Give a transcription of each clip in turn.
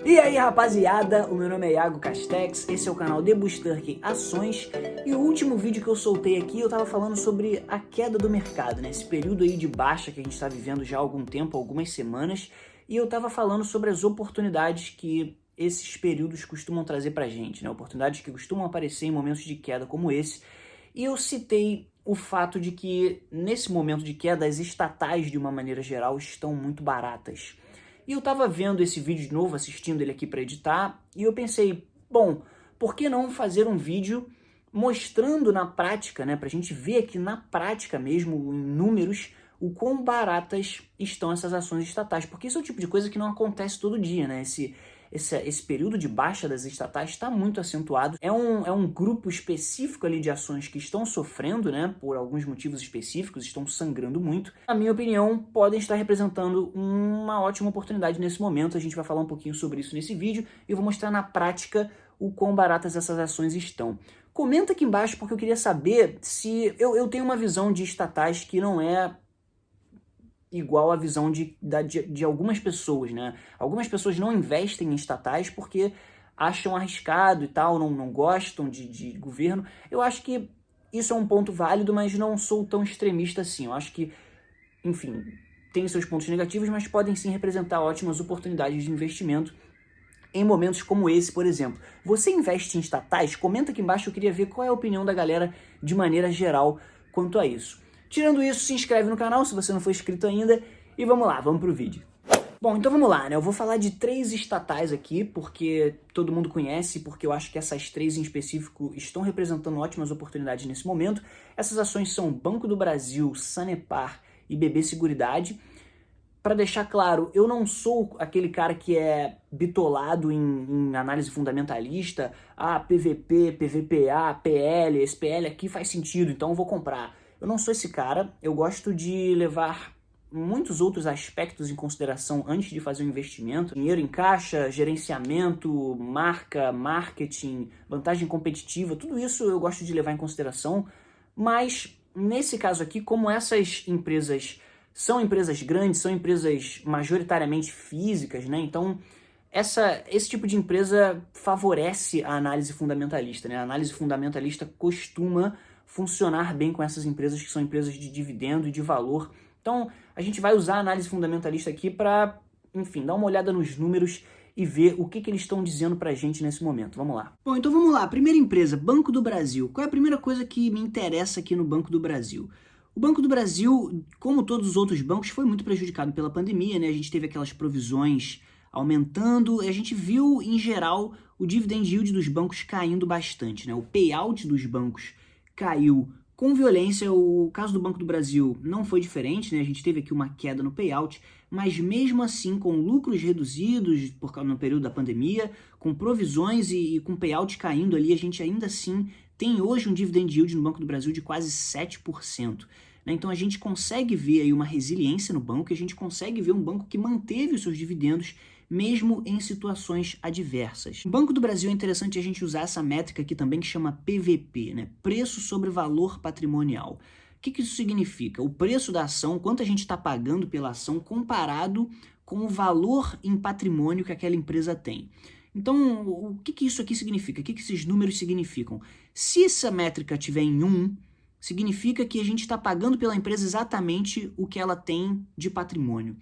E aí, rapaziada, o meu nome é Iago Castex, esse é o canal Debusturk Ações, e o último vídeo que eu soltei aqui eu tava falando sobre a queda do mercado, né? Esse período aí de baixa que a gente tá vivendo já há algum tempo, algumas semanas, e eu tava falando sobre as oportunidades que esses períodos costumam trazer pra gente, né? Oportunidades que costumam aparecer em momentos de queda como esse, e eu citei o fato de que nesse momento de queda as estatais de uma maneira geral estão muito baratas. E eu tava vendo esse vídeo de novo, assistindo ele aqui para editar, e eu pensei, bom, por que não fazer um vídeo mostrando na prática, né, pra gente ver aqui na prática mesmo, em números, o quão baratas estão essas ações estatais, porque isso é o tipo de coisa que não acontece todo dia, né, esse período de baixa das estatais está muito acentuado. É um grupo específico ali de ações que estão sofrendo, né, por alguns motivos específicos, estão sangrando muito. Na minha opinião, podem estar representando uma ótima oportunidade nesse momento. A gente vai falar um pouquinho sobre isso nesse vídeo e eu vou mostrar na prática o quão baratas essas ações estão. Comenta aqui embaixo porque eu queria saber se... Eu tenho uma visão de estatais que não é igual à visão de algumas pessoas, né? Algumas pessoas não investem em estatais porque acham arriscado e tal, não gostam de governo. Eu acho que isso é um ponto válido, mas não sou tão extremista assim. Eu acho que, enfim, tem seus pontos negativos, mas podem sim representar ótimas oportunidades de investimento em momentos como esse, por exemplo. Você investe em estatais? Comenta aqui embaixo, eu queria ver qual é a opinião da galera de maneira geral quanto a isso. Tirando isso, se inscreve no canal se você não for inscrito ainda e vamos lá, vamos pro vídeo. Bom, então vamos lá, né? Eu vou falar de 3 estatais aqui, porque todo mundo conhece, porque eu acho que essas 3 em específico estão representando ótimas oportunidades nesse momento. Essas ações são Banco do Brasil, Sanepar e BB Seguridade. Para deixar claro, eu não sou aquele cara que é bitolado em análise fundamentalista, PVP, PVPA, PL, esse PL aqui faz sentido, então eu vou comprar. Eu não sou esse cara, eu gosto de levar muitos outros aspectos em consideração antes de fazer um investimento. Dinheiro em caixa, gerenciamento, marca, marketing, vantagem competitiva, tudo isso eu gosto de levar em consideração, mas nesse caso aqui, como essas empresas são empresas grandes, são empresas majoritariamente físicas, né? Então, esse tipo de empresa favorece a análise fundamentalista, né? A análise fundamentalista costuma funcionar bem com essas empresas que são empresas de dividendo e de valor. Então, a gente vai usar a análise fundamentalista aqui para, enfim, dar uma olhada nos números e ver o que eles estão dizendo pra gente nesse momento. Vamos lá. Bom, então vamos lá. Primeira empresa, Banco do Brasil. Qual é a primeira coisa que me interessa aqui no Banco do Brasil? O Banco do Brasil, como todos os outros bancos, foi muito prejudicado pela pandemia, né? A gente teve aquelas provisões aumentando, e a gente viu, em geral, o dividend yield dos bancos caindo bastante, né? O payout dos bancos caiu com violência. O caso do Banco do Brasil não foi diferente, né? A gente teve aqui uma queda no payout, mas mesmo assim, com lucros reduzidos no período da pandemia, com provisões e com payout caindo ali, a gente ainda assim tem hoje um dividend yield no Banco do Brasil de quase 7%. Então a gente consegue ver aí uma resiliência no banco, e a gente consegue ver um banco que manteve os seus dividendos mesmo em situações adversas. No Banco do Brasil é interessante a gente usar essa métrica aqui também que chama PVP, né? Preço sobre valor patrimonial. O que isso significa? O preço da ação, quanto a gente está pagando pela ação comparado com o valor em patrimônio que aquela empresa tem. Então, o que isso aqui significa? O que esses números significam? Se essa métrica estiver em 1, significa que a gente está pagando pela empresa exatamente o que ela tem de patrimônio.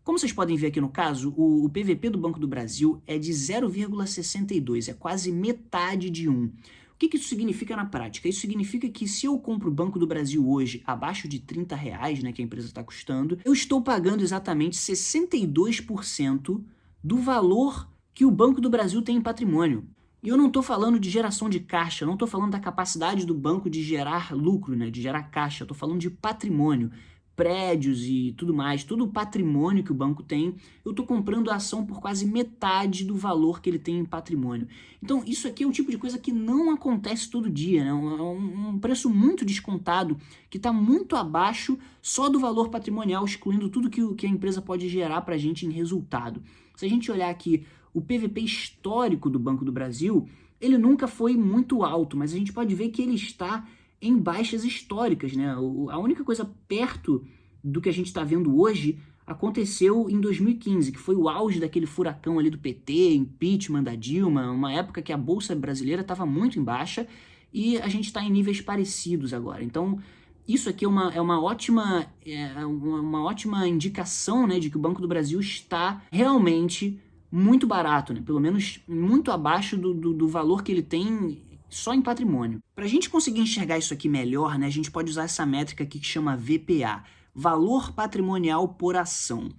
Como vocês podem ver aqui no caso, o PVP do Banco do Brasil é de 0,62, é quase metade de 1. O que isso significa na prática? Isso significa que se eu compro o Banco do Brasil hoje abaixo de R$30, né, que a empresa está custando, eu estou pagando exatamente 62% do valor que o Banco do Brasil tem em patrimônio. E eu não estou falando de geração de caixa, eu não estou falando da capacidade do banco de gerar lucro, né, de gerar caixa, eu estou falando de patrimônio, prédios e tudo mais, todo o patrimônio que o banco tem, eu estou comprando a ação por quase metade do valor que ele tem em patrimônio. Então isso aqui é um tipo de coisa que não acontece todo dia, né? Um preço muito descontado, que está muito abaixo só do valor patrimonial, excluindo tudo que a empresa pode gerar para a gente em resultado. Se a gente olhar aqui o PVP histórico do Banco do Brasil, ele nunca foi muito alto, mas a gente pode ver que ele está em baixas históricas, né? A única coisa perto do que a gente está vendo hoje aconteceu em 2015, que foi o auge daquele furacão ali do PT, impeachment da Dilma, uma época que a Bolsa brasileira estava muito em baixa e a gente está em níveis parecidos agora. Então, isso aqui é uma ótima indicação, né, de que o Banco do Brasil está realmente muito barato, né, pelo menos muito abaixo do valor que ele tem só em patrimônio. Para a gente conseguir enxergar isso aqui melhor, né, a gente pode usar essa métrica aqui que chama VPA, Valor Patrimonial por Ação.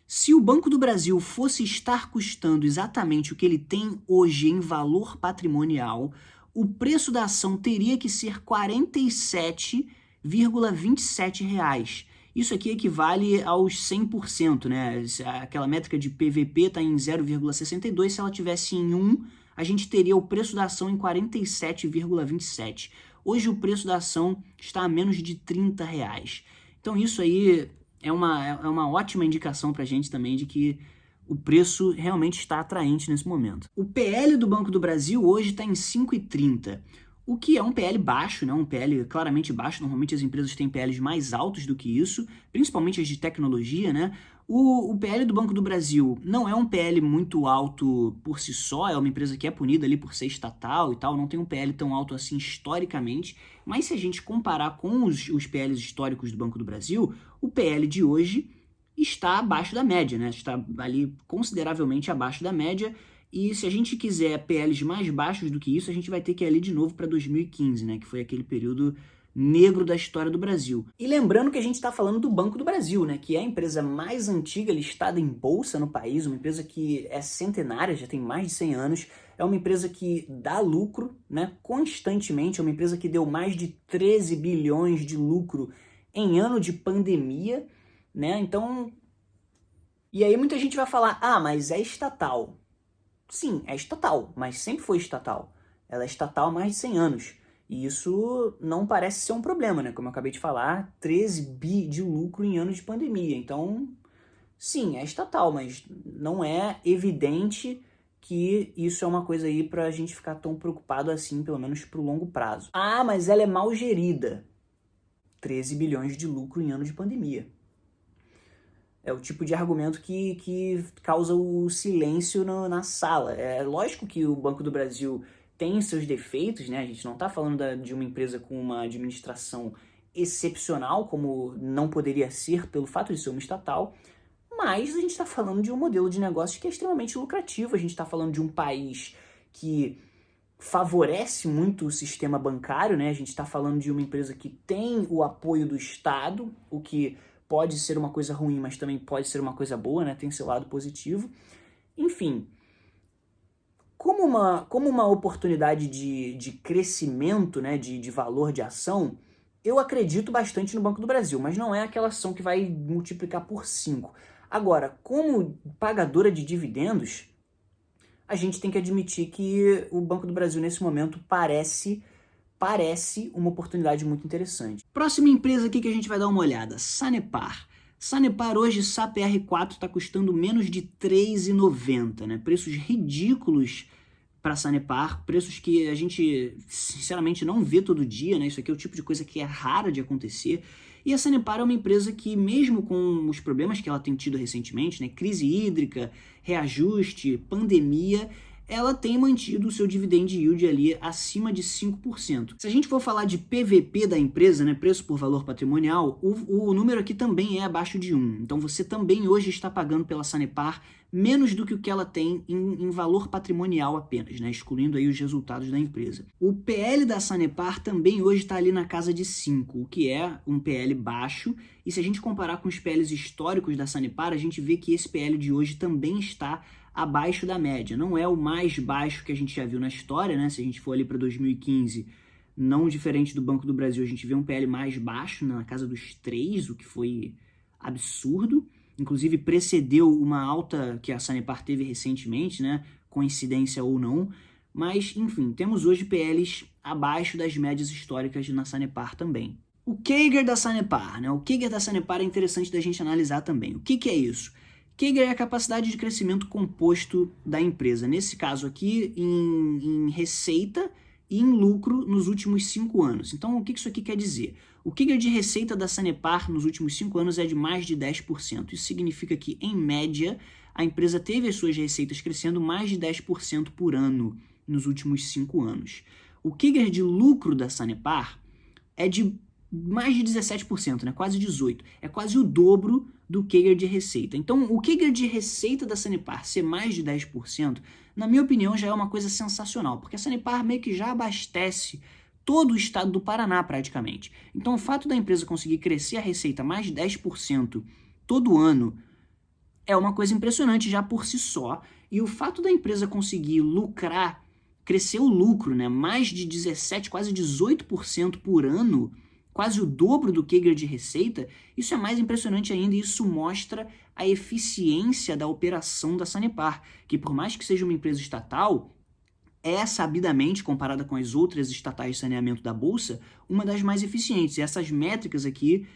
Se o Banco do Brasil fosse estar custando exatamente o que ele tem hoje em valor patrimonial, o preço da ação teria que ser R$ 47,27. Isso aqui equivale aos 100%, né? Aquela métrica de PVP está em 0,62, se ela tivesse em 1, a gente teria o preço da ação em 47,27. Hoje o preço da ação está a menos de R$ 30. Então isso aí é uma ótima indicação para a gente também de que o preço realmente está atraente nesse momento. O PL do Banco do Brasil hoje está em 5,30, o que é um PL baixo, né? Um PL claramente baixo. Normalmente as empresas têm PLs mais altos do que isso, principalmente as de tecnologia, né? O PL do Banco do Brasil não é um PL muito alto por si só, é uma empresa que é punida ali por ser estatal e tal, não tem um PL tão alto assim historicamente, mas se a gente comparar com os PLs históricos do Banco do Brasil, o PL de hoje está abaixo da média, né? Está ali consideravelmente abaixo da média, e se a gente quiser PLs mais baixos do que isso, a gente vai ter que ir ali de novo para 2015, né? Que foi aquele período negro da história do Brasil. E lembrando que a gente está falando do Banco do Brasil, né, que é a empresa mais antiga listada em bolsa no país, uma empresa que é centenária, já tem mais de 100 anos, é uma empresa que dá lucro, né, constantemente, é uma empresa que deu mais de 13 bilhões de lucro em ano de pandemia, né, então... E aí muita gente vai falar, mas é estatal. Sim, é estatal, mas sempre foi estatal. Ela é estatal há mais de 100 anos. E isso não parece ser um problema, né? Como eu acabei de falar, 13 bi de lucro em anos de pandemia. Então, sim, é estatal, mas não é evidente que isso é uma coisa aí pra gente ficar tão preocupado assim, pelo menos pro longo prazo. Mas ela é mal gerida. 13 bilhões de lucro em anos de pandemia. É o tipo de argumento que causa o silêncio na sala. É lógico que o Banco do Brasil tem seus defeitos, né? A gente não está falando de uma empresa com uma administração excepcional, como não poderia ser pelo fato de ser uma estatal, mas a gente está falando de um modelo de negócio que é extremamente lucrativo. A gente está falando de um país que favorece muito o sistema bancário, né? A gente está falando de uma empresa que tem o apoio do Estado, o que pode ser uma coisa ruim, mas também pode ser uma coisa boa, né? Tem seu lado positivo. Enfim, como uma oportunidade de crescimento, né, de valor de ação, eu acredito bastante no Banco do Brasil, mas não é aquela ação que vai multiplicar por 5. Agora, como pagadora de dividendos, a gente tem que admitir que o Banco do Brasil, nesse momento, parece uma oportunidade muito interessante. Próxima empresa aqui que a gente vai dar uma olhada, Sanepar. Sanepar hoje, SAPR4 está custando menos de R$ 3,90, né? Preços ridículos para Sanepar, preços que a gente sinceramente não vê todo dia, né? Isso aqui é o tipo de coisa que é rara de acontecer. E a Sanepar é uma empresa que, mesmo com os problemas que ela tem tido recentemente, né? Crise hídrica, reajuste, pandemia, ela tem mantido o seu dividend yield ali acima de 5%. Se a gente for falar de PVP da empresa, né, preço por valor patrimonial, o número aqui também é abaixo de 1. Então você também hoje está pagando pela Sanepar menos do que o que ela tem em valor patrimonial apenas, né, excluindo aí os resultados da empresa. O PL da Sanepar também hoje está ali na casa de 5, o que é um PL baixo, e se a gente comparar com os PLs históricos da Sanepar, a gente vê que esse PL de hoje também está abaixo da média. Não é o mais baixo que a gente já viu na história, né? Se a gente for ali para 2015, não diferente do Banco do Brasil, a gente vê um PL mais baixo, na casa dos 3, o que foi absurdo. Inclusive precedeu uma alta que a Sanepar teve recentemente, né? Coincidência ou não. Mas, enfim, temos hoje PLs abaixo das médias históricas na Sanepar também. O CAGR da Sanepar, né? O CAGR da Sanepar é interessante da gente analisar também. O que é isso? CAGR é a capacidade de crescimento composto da empresa. Nesse caso aqui, em receita e em lucro nos últimos 5 anos. Então, o que isso aqui quer dizer? O CAGR de receita da Sanepar nos últimos 5 anos é de mais de 10%. Isso significa que, em média, a empresa teve as suas receitas crescendo mais de 10% por ano nos últimos 5 anos. O CAGR de lucro da Sanepar é de mais de 17%, né? Quase 18%. É quase o dobro do CAGR de receita. Então, o CAGR de receita da Sanepar ser mais de 10%, na minha opinião, já é uma coisa sensacional, porque a Sanepar meio que já abastece todo o estado do Paraná, praticamente. Então, o fato da empresa conseguir crescer a receita mais de 10% todo ano é uma coisa impressionante já por si só, e o fato da empresa conseguir lucrar, crescer o lucro, né, mais de 17%, quase 18% por ano, quase o dobro do CAGR de receita, isso é mais impressionante ainda e isso mostra a eficiência da operação da Sanepar, que por mais que seja uma empresa estatal, é sabidamente, comparada com as outras estatais de saneamento da Bolsa, uma das mais eficientes. E essas métricas aqui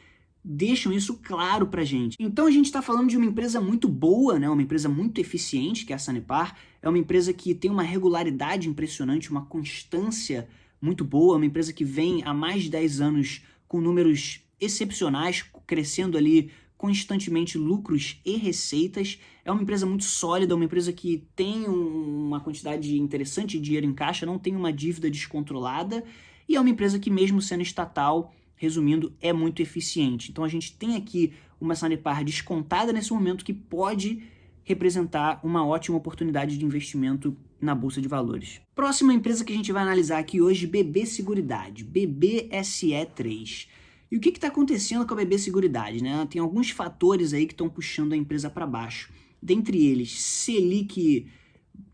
deixam isso claro pra gente. Então a gente está falando de uma empresa muito boa, né? Uma empresa muito eficiente, que é a Sanepar. É uma empresa que tem uma regularidade impressionante, uma constância muito boa, uma empresa que vem há mais de 10 anos com números excepcionais, crescendo ali constantemente lucros e receitas. É uma empresa muito sólida, uma empresa que tem uma quantidade interessante de dinheiro em caixa, não tem uma dívida descontrolada, e é uma empresa que, mesmo sendo estatal, resumindo, é muito eficiente. Então a gente tem aqui uma Sanepar descontada nesse momento que pode representar uma ótima oportunidade de investimento na Bolsa de Valores. Próxima empresa que a gente vai analisar aqui hoje, BB Seguridade, BBSE3. E o que está acontecendo com a BB Seguridade, né? Tem alguns fatores aí que estão puxando a empresa para baixo. Dentre eles, Selic,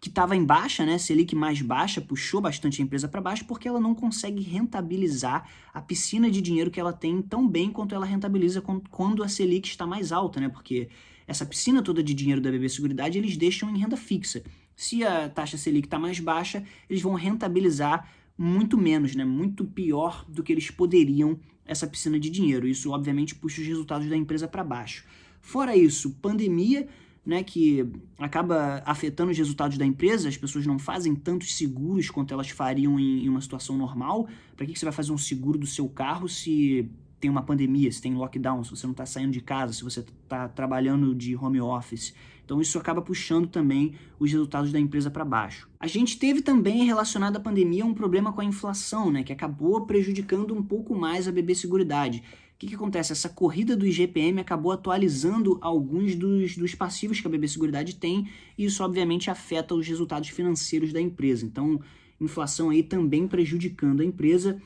que estava em baixa, né? Selic mais baixa, puxou bastante a empresa para baixo porque ela não consegue rentabilizar a piscina de dinheiro que ela tem tão bem quanto ela rentabiliza quando a Selic está mais alta, né? Porque essa piscina toda de dinheiro da BB Seguridade eles deixam em renda fixa. Se a taxa Selic está mais baixa, eles vão rentabilizar muito menos, né? Muito pior do que eles poderiam essa piscina de dinheiro. Isso, obviamente, puxa os resultados da empresa para baixo. Fora isso, pandemia, né, que acaba afetando os resultados da empresa, as pessoas não fazem tantos seguros quanto elas fariam em uma situação normal. Para que você vai fazer um seguro do seu carro se tem uma pandemia, se tem lockdown, se você não está saindo de casa, se você está trabalhando de home office? Então isso acaba puxando também os resultados da empresa para baixo. A gente teve também, relacionado à pandemia, um problema com a inflação, né, que acabou prejudicando um pouco mais a BB Seguridade. O que acontece? Essa corrida do IGPM acabou atualizando alguns dos passivos que a BB Seguridade tem, e isso obviamente afeta os resultados financeiros da empresa. Então, inflação aí também prejudicando a empresa.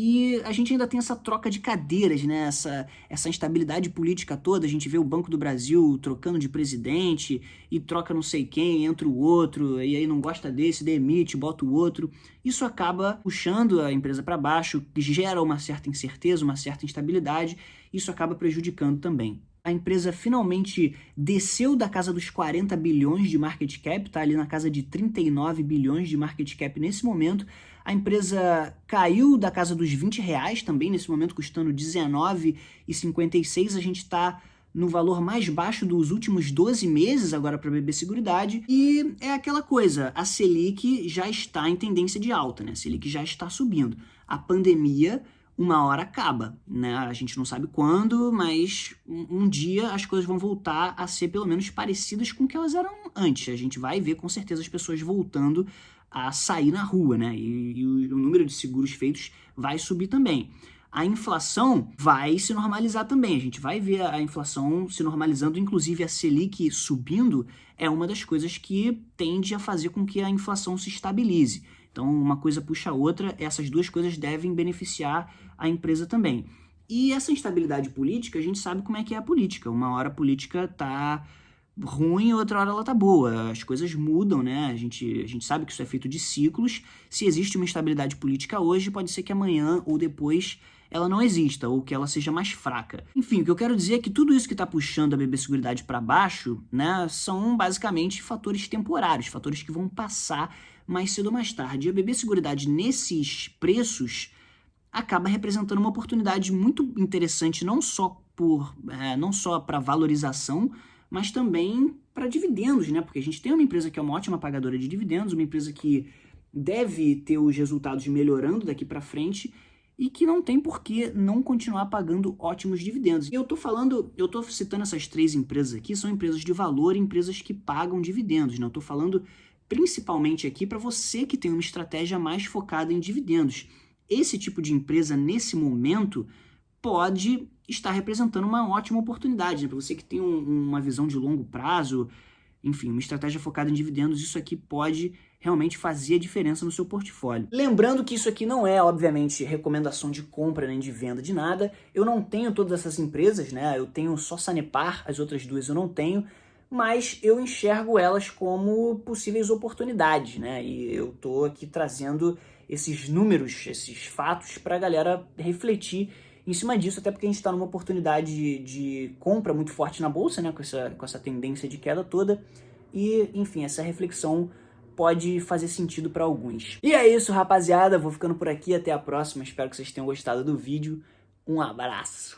E a gente ainda tem essa troca de cadeiras, né? Essa instabilidade política toda. A gente vê o Banco do Brasil trocando de presidente e troca não sei quem, entra o outro, e aí não gosta desse, demite, bota o outro. Isso acaba puxando a empresa para baixo, gera uma certa incerteza, uma certa instabilidade. Isso acaba prejudicando também. A empresa finalmente desceu da casa dos 40 bilhões de market cap, está ali na casa de 39 bilhões de market cap nesse momento. A empresa caiu da casa dos R$20 também, nesse momento custando R$19,56. A gente está no valor mais baixo dos últimos 12 meses agora para a BB Seguridade. E é aquela coisa, a Selic já está em tendência de alta, né? A Selic já está subindo. A pandemia uma hora acaba, né? A gente não sabe quando, mas um dia as coisas vão voltar a ser pelo menos parecidas com o que elas eram antes. A gente vai ver com certeza as pessoas voltando a sair na rua, né? E o número de seguros feitos vai subir também. A inflação vai se normalizar também. A gente vai ver a inflação se normalizando, inclusive a Selic subindo é uma das coisas que tende a fazer com que a inflação se estabilize. Então, uma coisa puxa a outra, essas duas coisas devem beneficiar a empresa também. E essa instabilidade política, a gente sabe como é que é a política. Uma hora a política tá ruim, outra hora ela tá boa. As coisas mudam, né? A gente sabe que isso é feito de ciclos. Se existe uma instabilidade política hoje, pode ser que amanhã ou depois ela não exista, ou que ela seja mais fraca. Enfim, o que eu quero dizer é que tudo isso que está puxando a BB Seguridade para baixo, né, são basicamente fatores temporários, fatores que vão passar mais cedo ou mais tarde. E a BB Seguridade, nesses preços, acaba representando uma oportunidade muito interessante, não só para valorização, mas também para dividendos, né? Porque a gente tem uma empresa que é uma ótima pagadora de dividendos, uma empresa que deve ter os resultados melhorando daqui para frente e que não tem por que não continuar pagando ótimos dividendos. E eu tô citando essas 3 empresas aqui, são empresas de valor, empresas que pagam dividendos, né? Eu tô falando principalmente aqui para você que tem uma estratégia mais focada em dividendos. Esse tipo de empresa, nesse momento, pode estar representando uma ótima oportunidade, né? Para você que tem uma visão de longo prazo, enfim, uma estratégia focada em dividendos, isso aqui pode realmente fazer a diferença no seu portfólio. Lembrando que isso aqui não é, obviamente, recomendação de compra nem de venda de nada. Eu não tenho todas essas empresas, né? Eu tenho só Sanepar, as outras 2 eu não tenho, mas eu enxergo elas como possíveis oportunidades, né? E eu tô aqui trazendo esses números, esses fatos para a galera refletir em cima disso, até porque a gente está numa oportunidade de compra muito forte na bolsa, né? Com essa tendência de queda toda. E, enfim, essa reflexão pode fazer sentido para alguns. E é isso, rapaziada. Vou ficando por aqui. Até a próxima. Espero que vocês tenham gostado do vídeo. Um abraço.